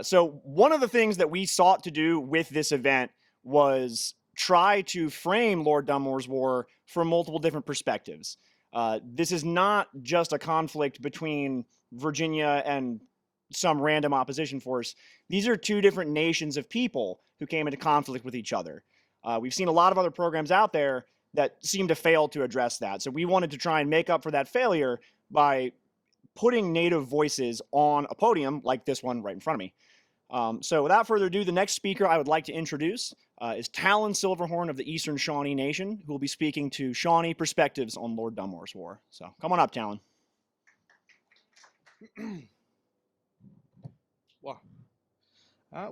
So one of the things that we sought to do with this event was try to frame Lord Dunmore's War from multiple different perspectives. This is not just a conflict between Virginia and some random opposition force. These are two different nations of people who came into conflict with each other. We've seen a lot of other programs out there that seem to fail to address that. So we wanted to try and make up for that failure by putting native voices on a podium like this one right in front of me. So without further ado, the next speaker I would like to introduce is Talon Silverhorn of the Eastern Shawnee Nation, who will be speaking to Shawnee perspectives on Lord Dunmore's War. So come on up, Talon. Wow.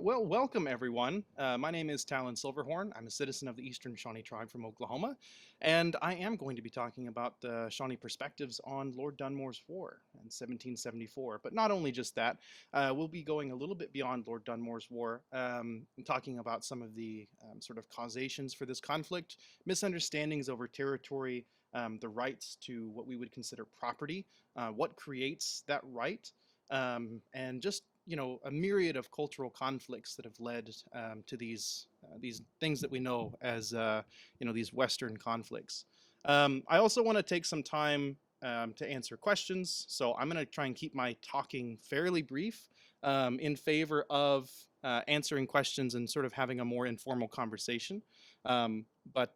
Well, welcome everyone. My name is Talon Silverhorn. I'm a citizen of the Eastern Shawnee Tribe from Oklahoma, and I am going to be talking about the Shawnee perspectives on Lord Dunmore's War in 1774. But not only just that, we'll be going a little bit beyond Lord Dunmore's War, and talking about some of the sort of causations for this conflict, misunderstandings over territory, the rights to what we would consider property, what creates that right, and just a myriad of cultural conflicts that have led to these things that we know as these Western conflicts. I also want to take some time to answer questions, so I'm going to try and keep my talking fairly brief in favor of answering questions and sort of having a more informal conversation. But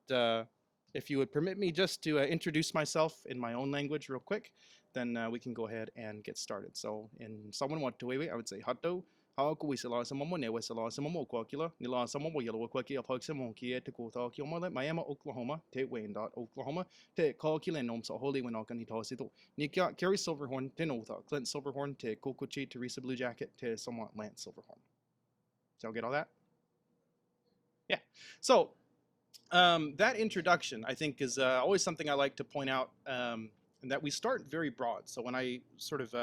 if you would permit me just to introduce myself in my own language real quick, then we can go ahead and get started. So in someone what to I would say hato hako we sala sa mamo ne we sala sa mamo kwakila nila sa mamo yellow kwaki apog sa monki te ko ta ki mo Miami Oklahoma te Wayne dot Oklahoma te call kila nom so holy when alkani tosito ni Carrie Silverhorn te no Clint Silverhorn te Kokochi Teresa Blue Jacket te somewhat Lance Silverhorn. So I'll get all that. Yeah. So that introduction, I think, is always something I like to point out, and that we start very broad. So when I sort of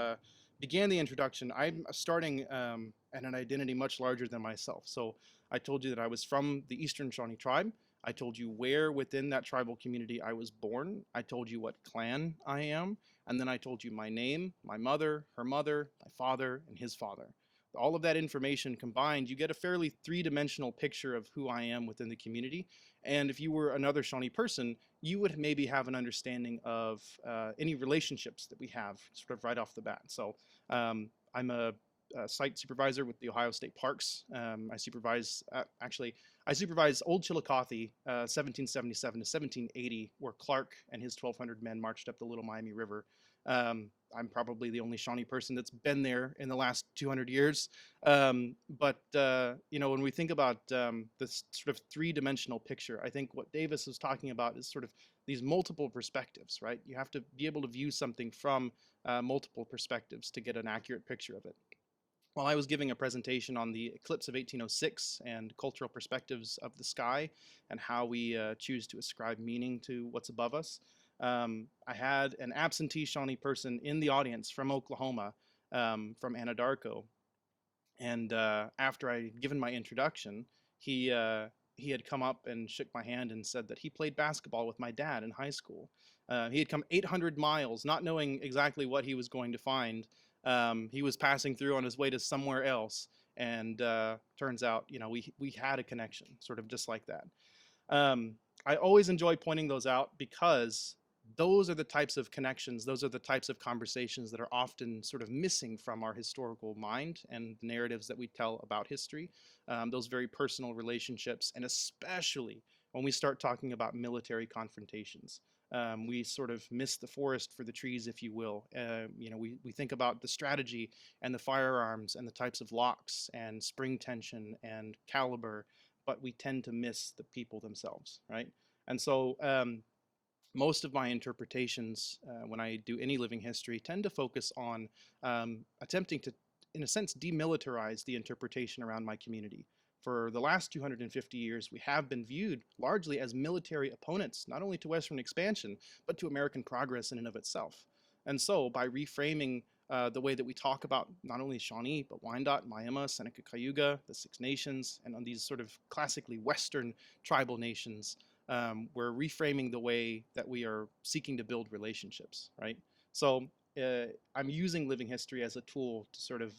began the introduction, I'm starting at an identity much larger than myself. So I told you that I was from the Eastern Shawnee Tribe. I told you where within that tribal community I was born. I told you what clan I am. And then I told you my name, my mother, her mother, my father, and his father. All of that information combined, you get a fairly three-dimensional picture of who I am within the community. And if you were another Shawnee person, you would maybe have an understanding of any relationships that we have sort of right off the bat. So I'm a site supervisor with the Ohio State Parks. I supervise Old Chillicothe, 1777 to 1780, where Clark and his 1,200 men marched up the Little Miami River. I'm probably the only Shawnee person that's been there in the last 200 years. But when we think about this sort of three-dimensional picture, I think what Davis was talking about is sort of these multiple perspectives, right? You have to be able to view something from multiple perspectives to get an accurate picture of it. While I was giving a presentation on the eclipse of 1806 and cultural perspectives of the sky and how we choose to ascribe meaning to what's above us, I had an absentee Shawnee person in the audience from Oklahoma, from Anadarko. And after I had given my introduction, he had come up and shook my hand and said that he played basketball with my dad in high school. He had come 800 miles, not knowing exactly what he was going to find. He was passing through on his way to somewhere else, and turns out, we had a connection, sort of just like that. I always enjoy pointing those out because those are the types of connections, those are the types of conversations that are often sort of missing from our historical mind and the narratives that we tell about history, those very personal relationships, and especially when we start talking about military confrontations. We sort of miss the forest for the trees, if you will. We think about the strategy and the firearms and the types of locks and spring tension and caliber, but we tend to miss the people themselves, right? And so most of my interpretations when I do any living history tend to focus on attempting to, in a sense, demilitarize the interpretation around my community. For the last 250 years, we have been viewed largely as military opponents, not only to Western expansion, but to American progress in and of itself. And so by reframing the way that we talk about not only Shawnee, but Wyandotte, Miami, Seneca, Cayuga, the Six Nations, and on these sort of classically Western tribal nations, we're reframing the way that we are seeking to build relationships, right? So I'm using living history as a tool to sort of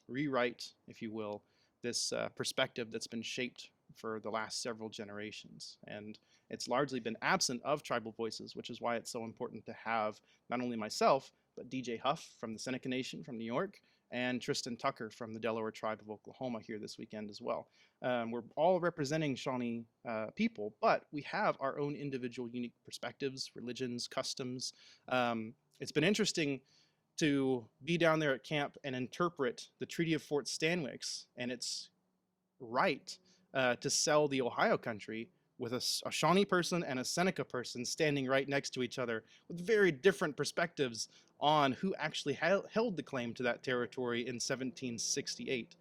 rewrite, if you will, this perspective that's been shaped for the last several generations. And it's largely been absent of tribal voices, which is why it's so important to have not only myself, but DJ Huff from the Seneca Nation from New York, and Tristan Tucker from the Delaware Tribe of Oklahoma here this weekend as well. We're all representing Shawnee people, but we have our own individual unique perspectives, religions, customs. It's been interesting to be down there at camp and interpret the Treaty of Fort Stanwix and its right to sell the Ohio country with a Shawnee person and a Seneca person standing right next to each other with very different perspectives on who actually held the claim to that territory in 1768.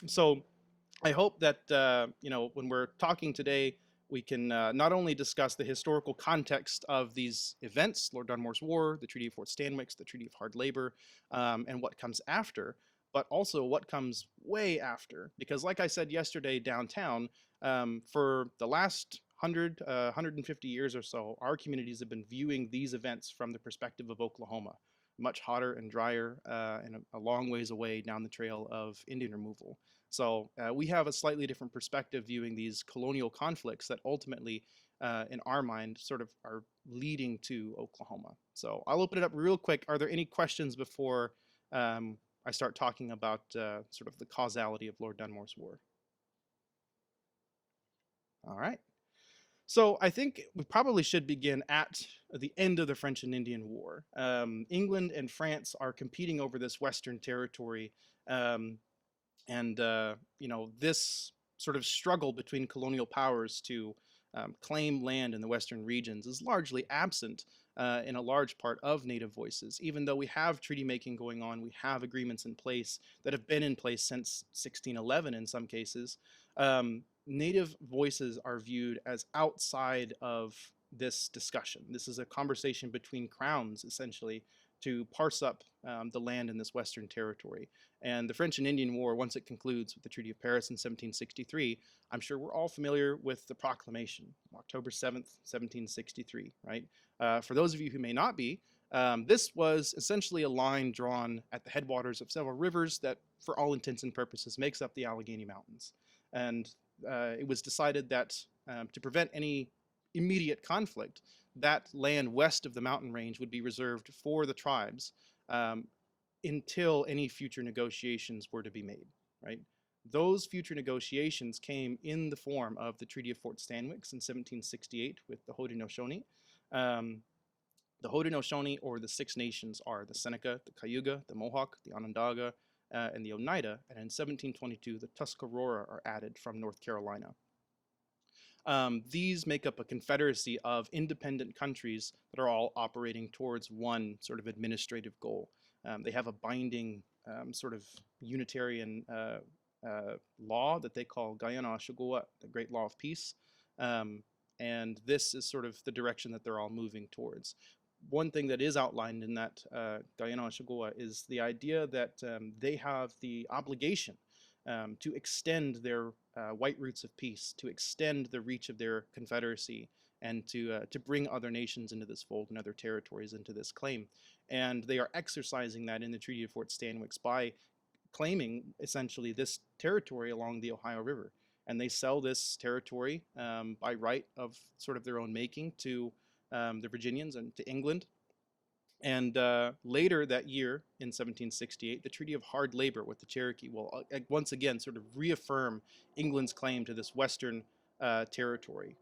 So I hope that when we're talking today, we can not only discuss the historical context of these events, Lord Dunmore's War, the Treaty of Fort Stanwix, the Treaty of Hard Labor, and what comes after, but also what comes way after. Because like I said yesterday downtown, for the last 150 years or so, our communities have been viewing these events from the perspective of Oklahoma, much hotter and drier and a long ways away down the trail of Indian removal. So we have a slightly different perspective viewing these colonial conflicts that ultimately, in our mind, sort of are leading to Oklahoma. So I'll open it up real quick. Are there any questions before I start talking about sort of the causality of Lord Dunmore's War? All right. So I think we probably should begin at the end of the French and Indian War. England and France are competing over this Western territory. This sort of struggle between colonial powers to claim land in the Western regions is largely absent in a large part of Native voices. Even though we have treaty making going on, we have agreements in place that have been in place since 1611 in some cases. Native voices are viewed as outside of this discussion. This is a conversation between crowns, essentially, to parse up the land in this Western territory. And the French and Indian War, once it concludes with the Treaty of Paris in 1763, I'm sure we're all familiar with the proclamation, October 7th, 1763, right? For those of you who may not be, this was essentially a line drawn at the headwaters of several rivers that, for all intents and purposes, makes up the Allegheny Mountains. And it was decided that to prevent any immediate conflict, that land west of the mountain range would be reserved for the tribes until any future negotiations were to be made, right? Those future negotiations came in the form of the Treaty of Fort Stanwix in 1768 with the Haudenosaunee. The Haudenosaunee, or the Six Nations, are the Seneca, the Cayuga, the Mohawk, the Onondaga, and the Oneida, and in 1722 the Tuscarora are added from North Carolina. These make up a confederacy of independent countries that are all operating towards one sort of administrative goal. They have a binding sort of Unitarian law that they call Archeological, the Great Law of Peace, and this is sort of the direction that they're all moving towards. One thing that is outlined in that Archeological is the idea that they have the obligation to extend their white roots of peace, to extend the reach of their confederacy, and to bring other nations into this fold and other territories into this claim. And they are exercising that in the Treaty of Fort Stanwix by claiming essentially this territory along the Ohio River. And they sell this territory by right of sort of their own making to the Virginians and to England. And later that year, in 1768, the Treaty of Hard Labor with the Cherokee will once again sort of reaffirm England's claim to this Western territory.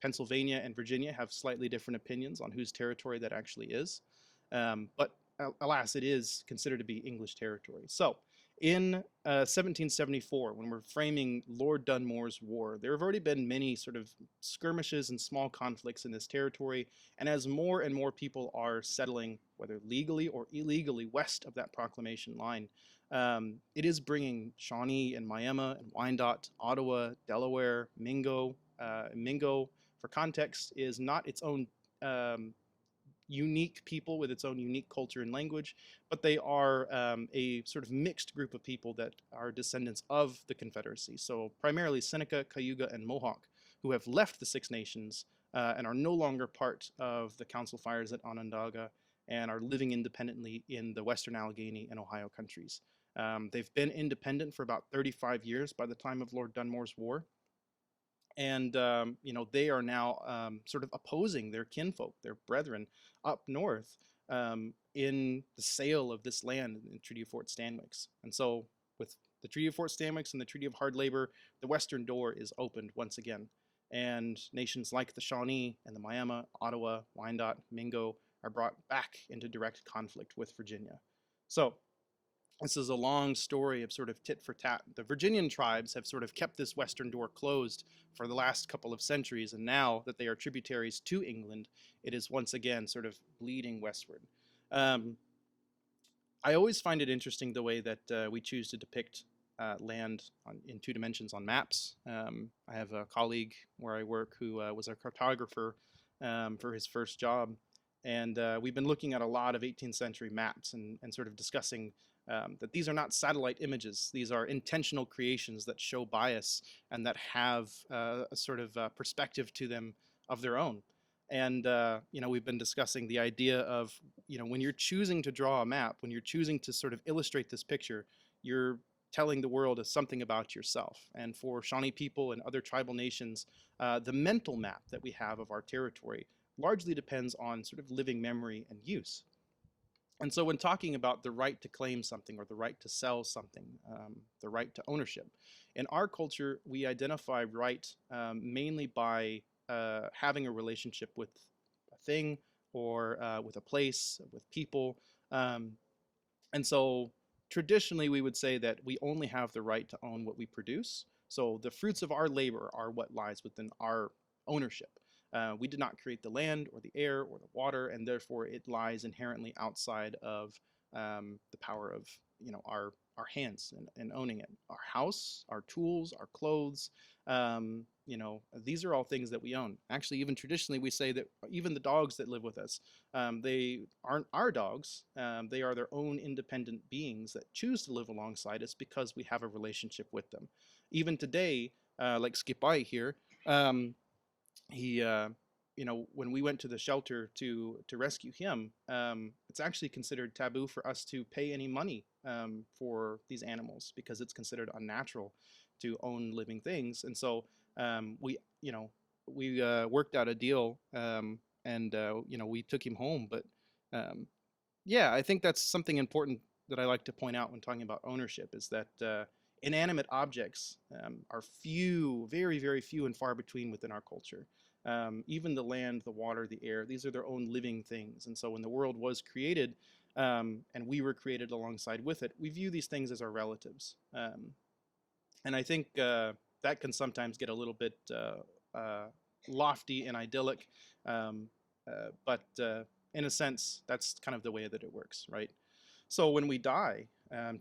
Pennsylvania and Virginia have slightly different opinions on whose territory that actually is. But alas, it is considered to be English territory. So in 1774, when we're framing Lord Dunmore's War, there have already been many sort of skirmishes and small conflicts in this territory. And as more and more people are settling, whether legally or illegally, west of that proclamation line, it is bringing Shawnee and Miami and Wyandotte, Ottawa, Delaware, Mingo. Mingo, for context, is not its own unique people with its own unique culture and language, but they are a sort of mixed group of people that are descendants of the Confederacy. So primarily Seneca, Cayuga, and Mohawk, who have left the Six Nations and are no longer part of the Council Fires at Onondaga and are living independently in the Western Allegheny and Ohio countries. They've been independent for about 35 years by the time of Lord Dunmore's War. And, they are now sort of opposing their kinfolk, their brethren up north in the sale of this land in the Treaty of Fort Stanwix. And so with the Treaty of Fort Stanwix and the Treaty of Hard Labor, the western door is opened once again. And nations like the Shawnee and the Miami, Ottawa, Wyandot, Mingo are brought back into direct conflict with Virginia. So this is a long story of sort of tit for tat. The Virginian tribes have sort of kept this western door closed for the last couple of centuries, and now that they are tributaries to England, it is once again sort of bleeding westward. I always find it interesting the way that we choose to depict land in 2 dimensions on maps. I have a colleague where I work who was a cartographer for his first job, and we've been looking at a lot of 18th century maps and sort of discussing that these are not satellite images. These are intentional creations that show bias and that have a sort of perspective to them of their own. And, we've been discussing the idea of, when you're choosing to draw a map, when you're choosing to sort of illustrate this picture, you're telling the world something about yourself. And for Shawnee people and other tribal nations, the mental map that we have of our territory largely depends on sort of living memory and use. And so when talking about the right to claim something or the right to sell something, the right to ownership, in our culture, we identify right mainly by having a relationship with a thing or with a place, with people. And so traditionally, we would say that we only have the right to own what we produce. So the fruits of our labor are what lies within our ownership. We did not create the land or the air or the water, and therefore it lies inherently outside of the power of our hands and owning it. Our house, our tools, our clothes, these are all things that we own. Actually, even traditionally, we say that even the dogs that live with us, they aren't our dogs. They are their own independent beings that choose to live alongside us because we have a relationship with them. Even today, like Skipai here, he when we went to the shelter to rescue him, it's actually considered taboo for us to pay any money for these animals because it's considered unnatural to own living things. And so we worked out a deal, and we took him home. But yeah, I think that's something important that I like to point out when talking about ownership, is that inanimate objects are few, very, very few and far between within our culture. Even the land, the water, the air, these are their own living things. And so when the world was created and we were created alongside with it, we view these things as our relatives. And I think that can sometimes get a little bit lofty and idyllic, but in a sense, that's kind of the way that it works, right? So when we die,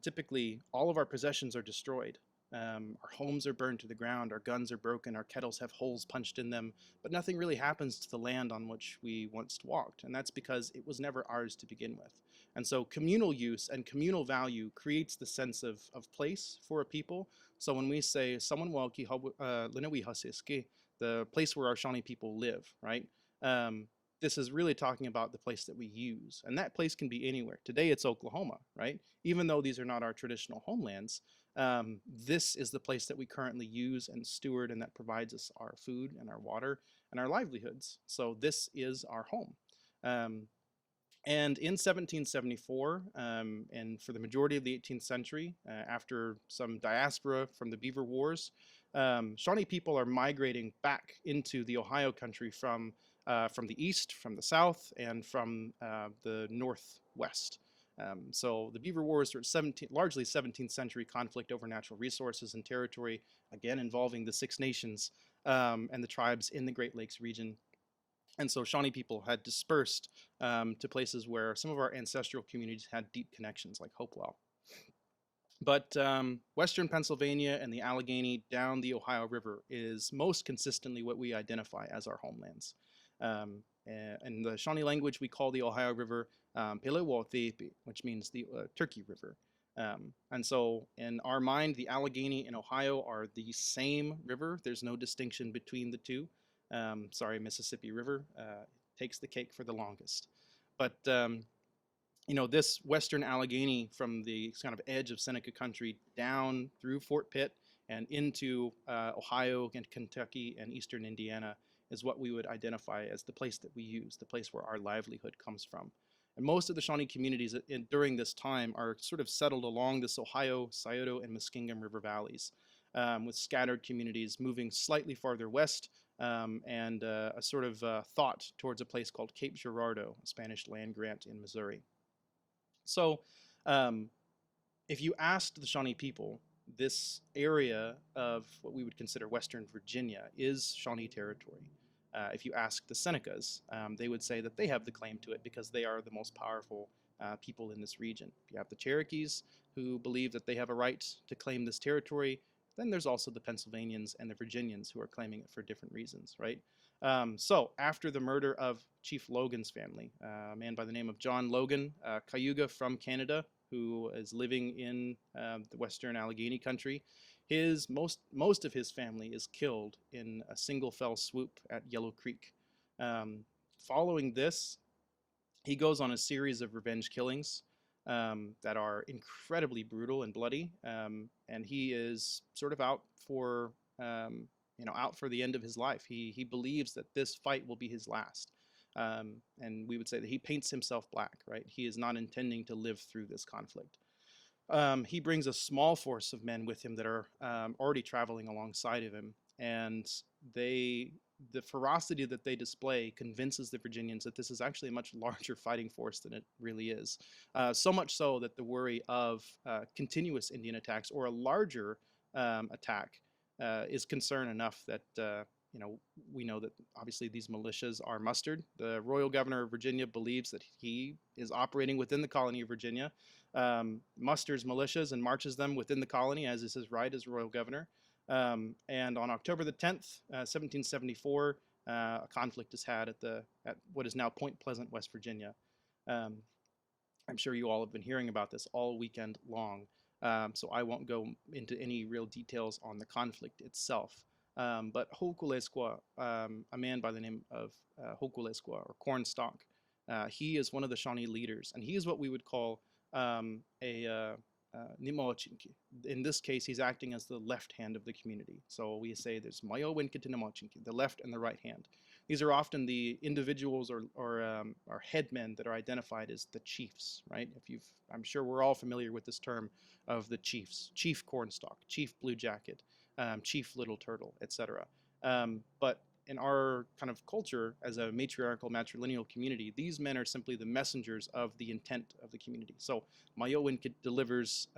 typically all of our possessions are destroyed. Our homes are burned to the ground, our guns are broken, our kettles have holes punched in them, but nothing really happens to the land on which we once walked, and that's because it was never ours to begin with. And so communal use and communal value creates the sense of place for a people. So when we say, the place where our Shawnee people live, right? This is really talking about the place that we use, and that place can be anywhere. Today it's Oklahoma, right? Even though these are not our traditional homelands, this is the place that we currently use and steward, and that provides us our food and our water and our livelihoods. So this is our home. And in 1774, and for the majority of the 18th century, after some diaspora from the Beaver Wars, Shawnee people are migrating back into the Ohio country from the east, from the south, and from the northwest. So the Beaver Wars are largely 17th century conflict over natural resources and territory, again involving the Six Nations and the tribes in the Great Lakes region. And so Shawnee people had dispersed to places where some of our ancestral communities had deep connections, like Hopewell. But western Pennsylvania and the Allegheny down the Ohio River is most consistently what we identify as our homelands. In the Shawnee language, we call the Ohio River Pelewothepe, which means the Turkey River. And so in our mind, the Allegheny and Ohio are the same river. There's no distinction between the two. Sorry, Mississippi River takes the cake for the longest. But this western Allegheny from the kind of edge of Seneca country down through Fort Pitt and into Ohio and Kentucky and eastern Indiana is what we would identify as the place that we use, the place where our livelihood comes from. And most of the Shawnee communities during this time are sort of settled along this Ohio, Scioto, and Muskingum River valleys, with scattered communities moving slightly farther west, and a sort of thought towards a place called Cape Girardeau, a Spanish land grant in Missouri. So if you asked the Shawnee people, this area of what we would consider Western Virginia is Shawnee territory. If you ask the Senecas, they would say that they have the claim to it because they are the most powerful people in this region. You have the Cherokees, who believe that they have a right to claim this territory. Then there's also the Pennsylvanians and the Virginians who are claiming it for different reasons, right? So after the murder of Chief Logan's family, a man by the name of John Logan, Cayuga from Canada, who is living in the Western Allegheny country, most of his family is killed in a single fell swoop at Yellow Creek. Following this, he goes on a series of revenge killings that are incredibly brutal and bloody, and he is sort of out for the end of his life. He believes that this fight will be his last, and we would say that he paints himself black. Right? He is not intending to live through this conflict. He brings a small force of men with him that are already traveling alongside of him, and the ferocity that they display convinces the Virginians that this is actually a much larger fighting force than it really is. So much so that the worry of continuous Indian attacks or a larger attack is concern enough that we know that obviously these militias are mustered. The Royal Governor of Virginia believes that he is operating within the colony of Virginia, musters militias and marches them within the colony, as is his right as Royal Governor. And on October the 10th, 1774, a conflict is had at what is now Point Pleasant, West Virginia. I'm sure you all have been hearing about this all weekend long, so I won't go into any real details on the conflict itself. But Hokulesqua, a man by the name of Hokulesqua, or Cornstalk, he is one of the Shawnee leaders, and he is what we would call a Nimochinki. In this case, he's acting as the left hand of the community. So we say there's Mayo Winkit Nimochinki, the left and the right hand. These are often the individuals or headmen that are identified as the chiefs, right? I'm sure we're all familiar with this term of the chiefs: Chief Cornstalk, Chief Blue Jacket, Chief Little Turtle, etc. But in our kind of culture as a matriarchal, matrilineal community, these men are simply the messengers of the intent of the community. So Mayo Winkit delivers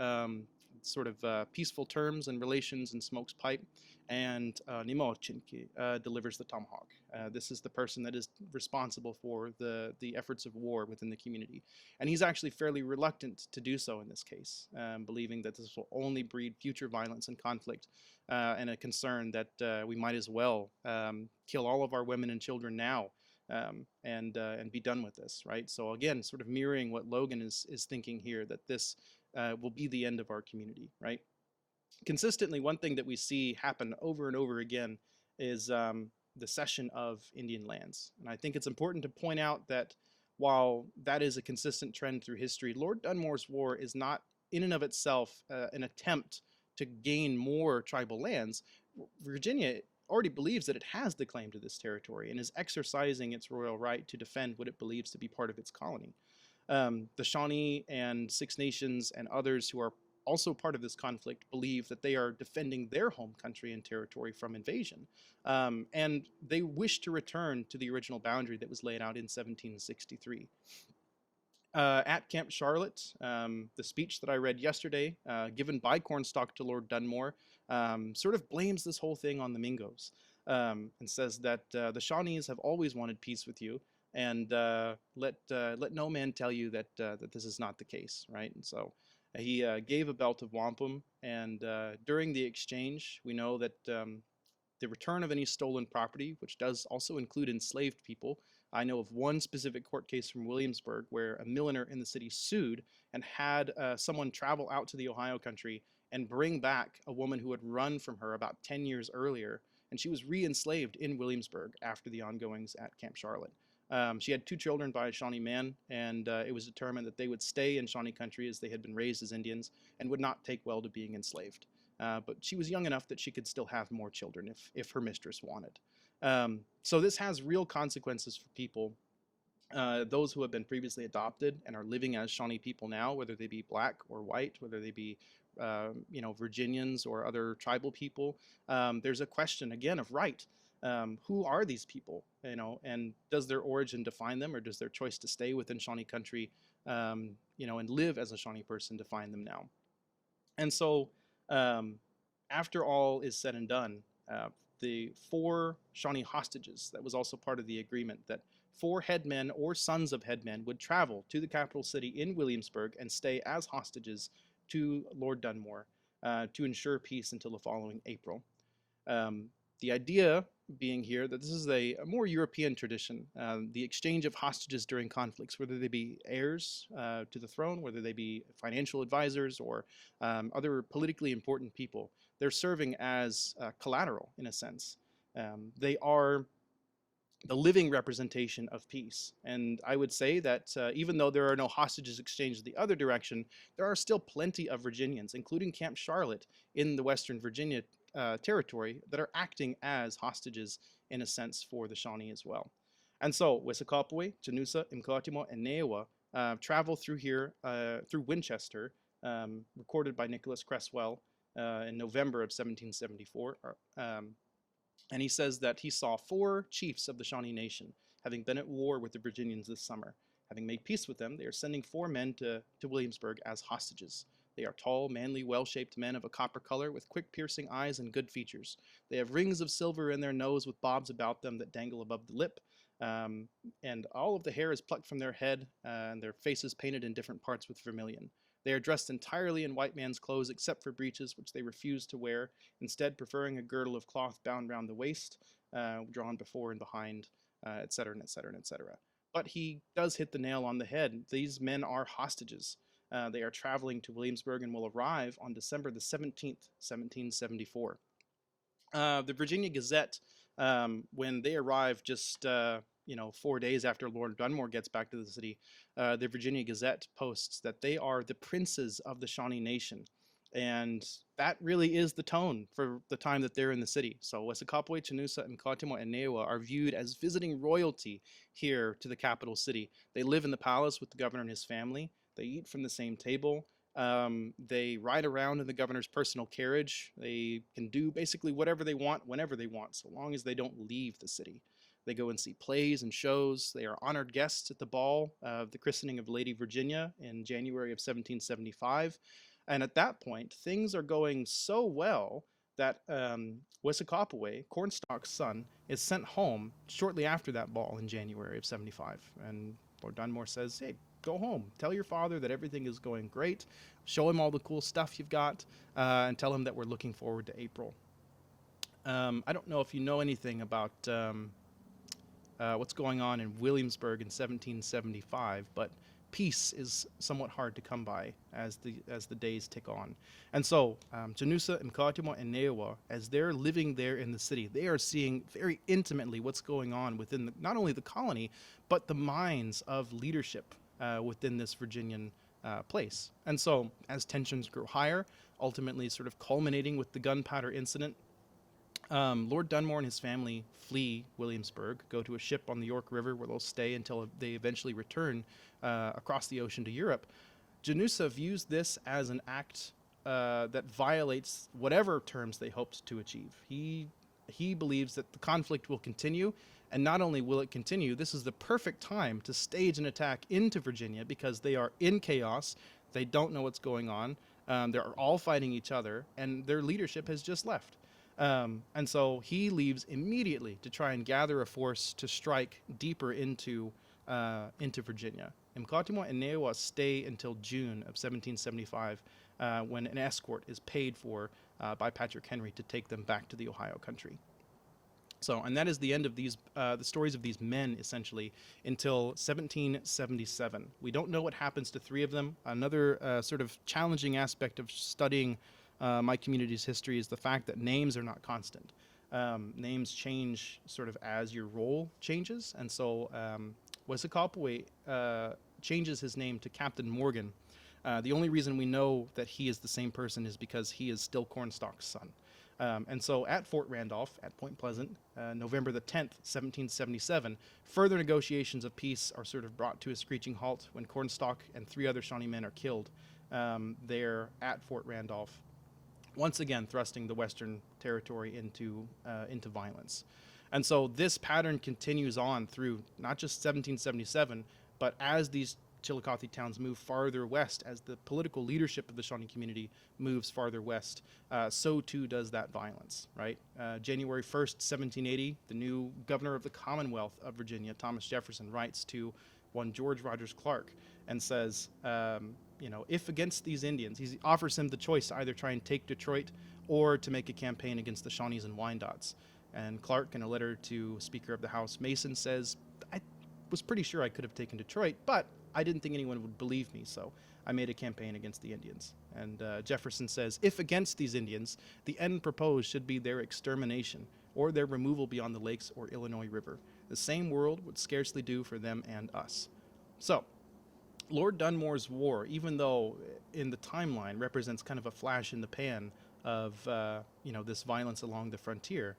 sort of peaceful terms and relations and smokes pipe, and Nimo Chinki delivers the tomahawk. This is the person that is responsible for the efforts of war within the community. And he's actually fairly reluctant to do so in this case, believing that this will only breed future violence and conflict, and a concern that we might as well kill all of our women and children now, and be done with this, right? So again, sort of mirroring what Logan is thinking here, that this will be the end of our community, right? Consistently, one thing that we see happen over and over again is the cession of Indian lands. And I think it's important to point out that while that is a consistent trend through history, Lord Dunmore's War is not in and of itself an attempt to gain more tribal lands. Virginia already believes that it has the claim to this territory and is exercising its royal right to defend what it believes to be part of its colony. The Shawnee and Six Nations and others who are also part of this conflict believe that they are defending their home country and territory from invasion, and they wish to return to the original boundary that was laid out in 1763. At Camp Charlotte, the speech that I read yesterday, given by Cornstalk to Lord Dunmore, sort of blames this whole thing on the Mingos, and says that the Shawnees have always wanted peace with you, and let no man tell you that this is not the case, right? And so he gave a belt of wampum, and during the exchange, we know that the return of any stolen property, which does also include enslaved people. I know of one specific court case from Williamsburg where a milliner in the city sued and had someone travel out to the Ohio country and bring back a woman who had run from her about 10 years earlier, and she was re-enslaved in Williamsburg after the ongoings at Camp Charlotte. She had 2 children by a Shawnee man, and it was determined that they would stay in Shawnee country as they had been raised as Indians and would not take well to being enslaved. But she was young enough that she could still have more children if her mistress wanted. So this has real consequences for people, those who have been previously adopted and are living as Shawnee people now, whether they be black or white, whether they be Virginians or other tribal people. There's a question again of right. Who are these people? And does their origin define them, or does their choice to stay within Shawnee country, and live as a Shawnee person define them now? And so, after all is said and done, the 4 Shawnee hostages, that was also part of the agreement, that 4 headmen or sons of headmen would travel to the capital city in Williamsburg and stay as hostages to Lord Dunmore to ensure peace until the following April. The idea being here that this is a more European tradition, the exchange of hostages during conflicts, whether they be heirs to the throne, whether they be financial advisors or other politically important people. They're serving as collateral in a sense. They are the living representation of peace. And I would say that even though there are no hostages exchanged the other direction, there are still plenty of Virginians, including Camp Charlotte in the Western Virginia territory, that are acting as hostages in a sense for the Shawnee as well. And so Wesakopoway, Janusa, Imkotimo, and Neewa travel through here, through Winchester, recorded by Nicholas Cresswell in November of 1774. And he says that he saw 4 chiefs of the Shawnee Nation, having been at war with the Virginians this summer. Having made peace with them, they are sending 4 men to Williamsburg as hostages. They are tall, manly, well-shaped men of a copper color with quick piercing eyes and good features. They have rings of silver in their nose with bobs about them that dangle above the lip. And all of the hair is plucked from their head, and their faces painted in different parts with vermilion. They are dressed entirely in white man's clothes except for breeches, which they refuse to wear, instead preferring a girdle of cloth bound round the waist, drawn before and behind, etc., etc., etc. But he does hit the nail on the head. These men are hostages. They are traveling to Williamsburg and will arrive on December the 17th, 1774. The Virginia Gazette, when they arrive just 4 days after Lord Dunmore gets back to the city, the Virginia Gazette posts that they are the princes of the Shawnee Nation. And that really is the tone for the time that they're in the city. So Wesakopoway, Chanusa, Mkotimo, and Neewa are viewed as visiting royalty here to the capital city. They live in the palace with the governor and his family. They eat from the same table. They ride around in the governor's personal carriage. They can do basically whatever they want, whenever they want, so long as they don't leave the city. They go and see plays and shows. They are honored guests at the ball of the christening of Lady Virginia in January of 1775. And at that point, things are going so well that Wesakopoway, Cornstalk's son, is sent home shortly after that ball in January of 75. And Lord Dunmore says, hey, go home. Tell your father that everything is going great. Show him all the cool stuff you've got, and tell him that we're looking forward to April. I don't know if you know anything about what's going on in Williamsburg in 1775, but peace is somewhat hard to come by as the days tick on. And so Janusa, Mkotimo, and Neewa, as they're living there in the city, they are seeing very intimately what's going on within not only the colony, but the minds of leadership within this Virginian place. And so as tensions grow higher, ultimately sort of culminating with the gunpowder incident, Lord Dunmore and his family flee Williamsburg, go to a ship on the York River where they'll stay until they eventually return across the ocean to Europe. Janusa views this as an act that violates whatever terms they hoped to achieve. He believes that the conflict will continue, and not only will it continue, this is the perfect time to stage an attack into Virginia because they are in chaos, they don't know what's going on, they're all fighting each other, and their leadership has just left. And so he leaves immediately to try and gather a force to strike deeper into Virginia. Mkotimo and Neewa stay until June of 1775, when an escort is paid for by Patrick Henry to take them back to the Ohio country. So, and that is the end of these, the stories of these men, essentially, until 1777. We don't know what happens to 3 of them. Another sort of challenging aspect of studying my community's history is the fact that names are not constant. Names change sort of as your role changes, and so Wesekapwe changes his name to Captain Morgan. The only reason we know that he is the same person is because he is still Cornstalk's son. And so at Fort Randolph, at Point Pleasant, November the 10th, 1777, further negotiations of peace are sort of brought to a screeching halt when Cornstalk and 3 other Shawnee men are killed there at Fort Randolph, once again thrusting the Western Territory into violence. And so this pattern continues on through not just 1777, but as these Chillicothe towns move farther west, as the political leadership of the Shawnee community moves farther west, so too does that violence, right? January 1st, 1780, the new governor of the Commonwealth of Virginia, Thomas Jefferson, writes to one George Rogers Clark and says, if against these Indians, he offers him the choice to either try and take Detroit or to make a campaign against the Shawnees and Wyandots. And Clark, in a letter to Speaker of the House Mason, says, I was pretty sure I could have taken Detroit, but I didn't think anyone would believe me, so I made a campaign against the Indians. And Jefferson says, if against these Indians, the end proposed should be their extermination or their removal beyond the lakes or Illinois River. The same world would scarcely do for them and us. So, Lord Dunmore's war, even though in the timeline represents kind of a flash in the pan of this violence along the frontier,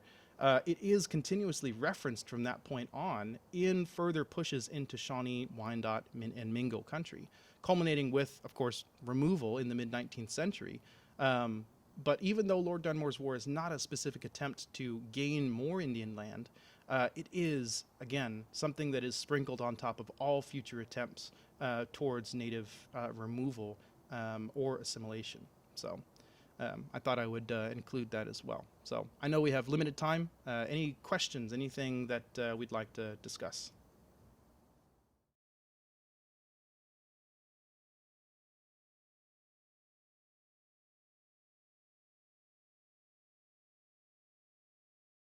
it is continuously referenced from that point on in further pushes into Shawnee, Wyandot, and Mingo country, culminating with, of course, removal in the mid-19th century. But even though Lord Dunmore's War is not a specific attempt to gain more Indian land, it is, again, something that is sprinkled on top of all future attempts towards native removal or assimilation. So I thought I would include that as well. So I know we have limited time. Any questions, anything that we'd like to discuss?